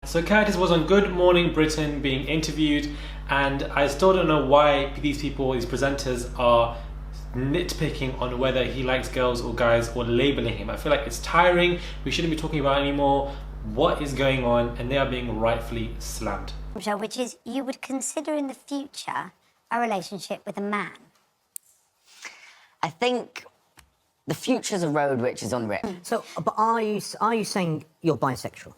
So Curtis was on Good Morning Britain being interviewed, and I still don't know why these people, these presenters, are nitpicking on whether he likes girls or guys or labeling him. I feel like it's tiring. We shouldn't be talking about it anymore. What is going on? And they are being rightfully slammed. Which is, you would consider in the future a relationship with a man? I think the future's a road which is unwritten. So, but are you saying you're bisexual?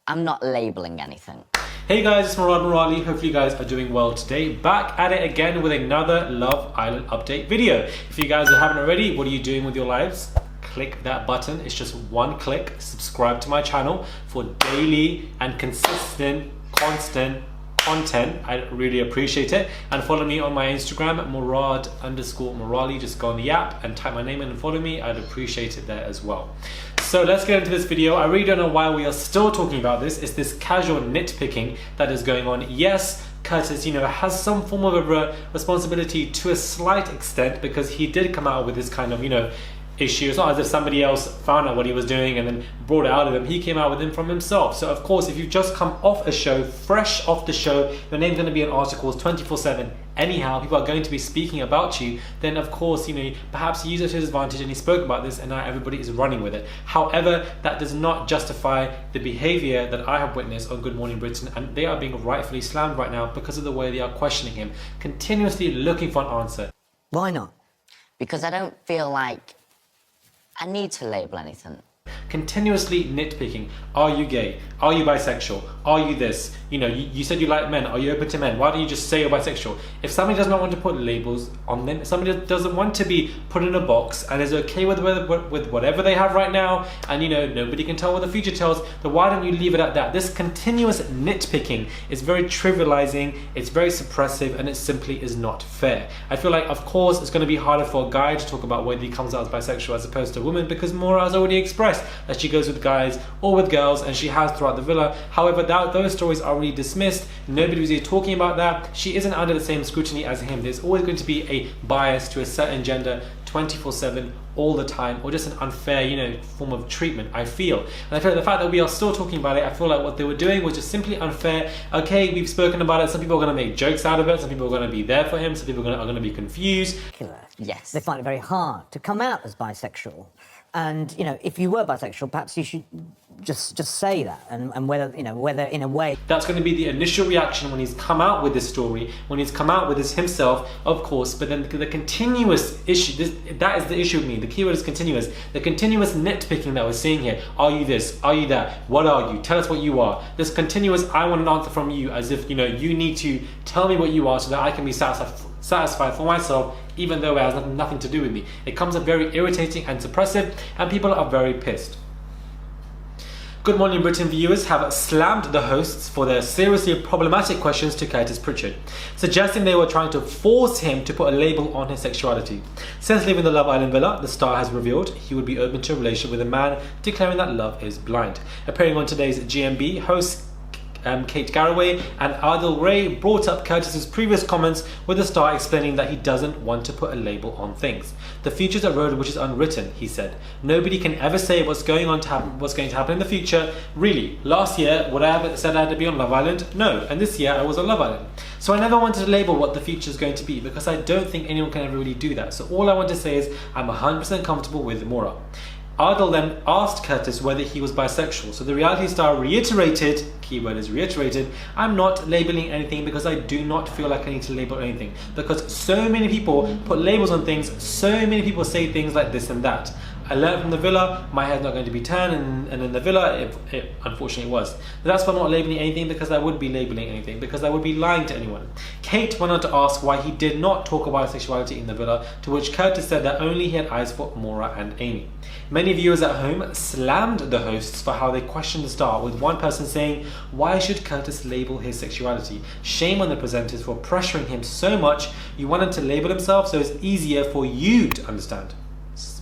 I'm not labelling anything. Hey guys, it's Murad Murali. Hopefully you guys are doing well today. Back at it again with another Love Island update video. If you guys haven't already, what are you doing with your lives? Click that button. It's just one click. Subscribe to my channel for daily and consistent, constant content. I really appreciate it. And follow me on my Instagram at Murad_Murali. Just go on the app and type my name in and follow me. I'd appreciate it there as well. So let's get into this video. I really don't know why we are still talking about this. It's this casual nitpicking that is going on. Yes, Curtis, has some form of a responsibility to a slight extent, because he did come out with this kind of, issue. It's not as if somebody else found out what he was doing and then brought it out of him. He came out with him from himself. So of course, if you've just come off a show, fresh off the show, your name's going to be in articles 24/7 anyhow, people are going to be speaking about you, then of course, perhaps he used it to his advantage and he spoke about this and now everybody is running with it. However, that does not justify the behavior that I have witnessed on Good Morning Britain, and they are being rightfully slammed right now because of the way they are questioning him, continuously looking for an answer. Why not? Because I don't feel like I need to label anything. Continuously nitpicking. Are you gay? Are you bisexual? Are you this? You said you like men. Are you open to men? Why don't you just say you're bisexual? If somebody does not want to put labels on them, if somebody doesn't want to be put in a box and is okay with whatever they have right now, and nobody can tell what the future tells, then why don't you leave it at that? This continuous nitpicking is very trivializing, it's very suppressive, and it simply is not fair. I feel like, of course, it's going to be harder for a guy to talk about whether he comes out as bisexual as opposed to a woman, because Maura has already expressed that she goes with guys or with girls, and she has throughout the villa. However, those stories are already dismissed. Nobody was here talking about that. She isn't under the same scrutiny as him. There's always going to be a bias to a certain gender 24/7 all the time, or just an unfair form of treatment, I feel. And I feel like the fact that we are still talking about it, I feel like what they were doing was just simply unfair. Okay, we've spoken about it. Some people are going to make jokes out of it. Some people are going to be there for him. Some people are going to be confused. Yes. They find it very hard to come out as bisexual. And, if you were bisexual, perhaps you should just say that, and whether in a way. That's going to be the initial reaction when he's come out with this story, when he's come out with this himself, of course, but then the continuous issue, that is the issue with me. The keyword is continuous. The continuous nitpicking that we're seeing here. Are you this? Are you that? What are you? Tell us what you are. This continuous, I want an answer from you, as if, you need to tell me what you are so that I can be satisfied for myself, even though it has nothing to do with me. It comes up very irritating and suppressive, and people are very pissed. Good Morning Britain viewers have slammed the hosts for their seriously problematic questions to Curtis Pritchard, suggesting they were trying to force him to put a label on his sexuality. Since leaving the Love Island villa, the star has revealed he would be open to a relationship with a man, declaring that love is blind. Appearing on today's GMB, hosts Kate Garraway and Adil Ray brought up Curtis's previous comments, with the star explaining that he doesn't want to put a label on things. The future's a road which is unwritten, he said. Nobody can ever say what's going to happen in the future. Really, last year, would I have said I had to be on Love Island? No, and this year I was on Love Island. So I never wanted to label what the future is going to be, because I don't think anyone can ever really do that. So all I want to say is I'm 100% comfortable with Maura. Adil then asked Curtis whether he was bisexual. So the reality star reiterated, keyword is reiterated, I'm not labeling anything because I do not feel like I need to label anything. Because so many people put labels on things, so many people say things like this and that. I learned from the villa, my head's not going to be turned, and in the villa, it unfortunately was. That's why I'm not labeling anything, because I would be labeling anything, because I would be lying to anyone. Kate went on to ask why he did not talk about sexuality in the villa, to which Curtis said that only he had eyes for Maura and Amy. Many viewers at home slammed the hosts for how they questioned the star, with one person saying, why should Curtis label his sexuality? Shame on the presenters for pressuring him so much. You want him to label himself so it's easier for you to understand.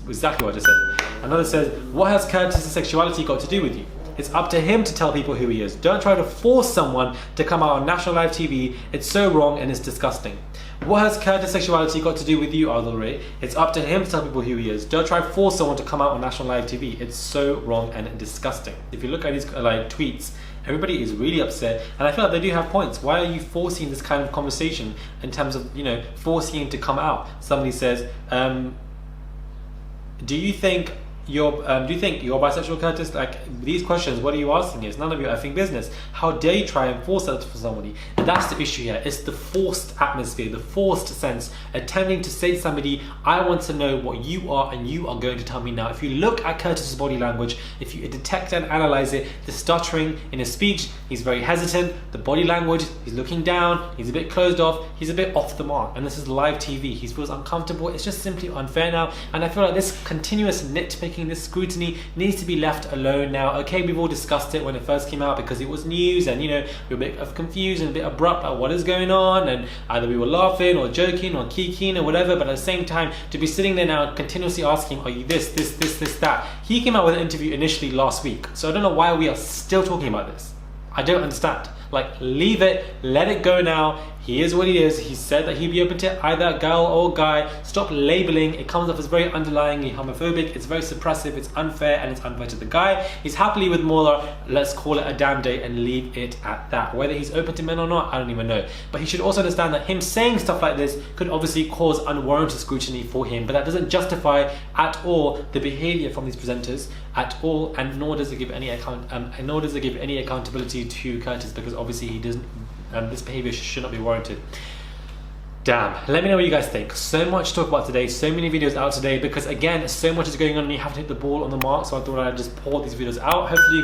Exactly what I just said. Another says, what has Curtis' sexuality got to do with you? It's up to him to tell people who he is. Don't try to force someone to come out on national live TV. It's so wrong and it's disgusting. What has Curtis' sexuality got to do with you, Adil? It's up to him to tell people who he is. Don't try to force someone to come out on national live TV. It's so wrong and disgusting. If you look at these like tweets, everybody is really upset, and I feel like they do have points. Why are you forcing this kind of conversation in terms of, you know, forcing him to come out? Somebody says, do you think you're bisexual, Curtis? Like, these questions, what are you asking? It's none of your effing business. How dare you try and force that for somebody? And that's the issue here. It's the forced atmosphere, the forced sense, attempting to say to somebody, I want to know what you are, and you are going to tell me now. If you look at Curtis's body language, if you detect and analyze it, the stuttering in his speech, he's very hesitant. The body language, he's looking down, he's a bit closed off, he's a bit off the mark. And this is live TV. He feels uncomfortable. It's just simply unfair now. And I feel like this continuous nitpicking, this scrutiny needs to be left alone now. Okay, we've all discussed it when it first came out because it was news, and, you know, we were a bit confused and a bit abrupt about what is going on, and either we were laughing or joking or kikiing or whatever, but at the same time, to be sitting there now continuously asking, are you this, that? He came out with an interview initially last week, so I don't know why we are still talking about this. I don't understand. Like, leave it, let it go now. He is what he is. He said that he'd be open to either a girl or guy. Stop labeling. It comes off as very underlyingly homophobic. It's very suppressive. It's unfair, and it's unfair to the guy. He's happily with Mola. Let's call it a damn day and leave it at that. Whether he's open to men or not, I don't even know. But he should also understand that him saying stuff like this could obviously cause unwarranted scrutiny for him, but that doesn't justify at all the behavior from these presenters at all, and nor does it give any accountability to Curtis, because obviously he doesn't. This behavior should not be warranted. Damn. Let me know what you guys think. So much to talk about today, so many videos out today, because again, so much is going on and you have to hit the ball on the mark, so I thought I'd just pour these videos out. Hopefully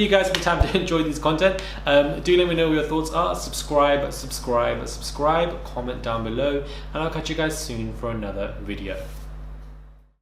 you guys have the time to enjoy these content. Do let me know what your thoughts are. Subscribe, comment down below, and I'll catch you guys soon for another video.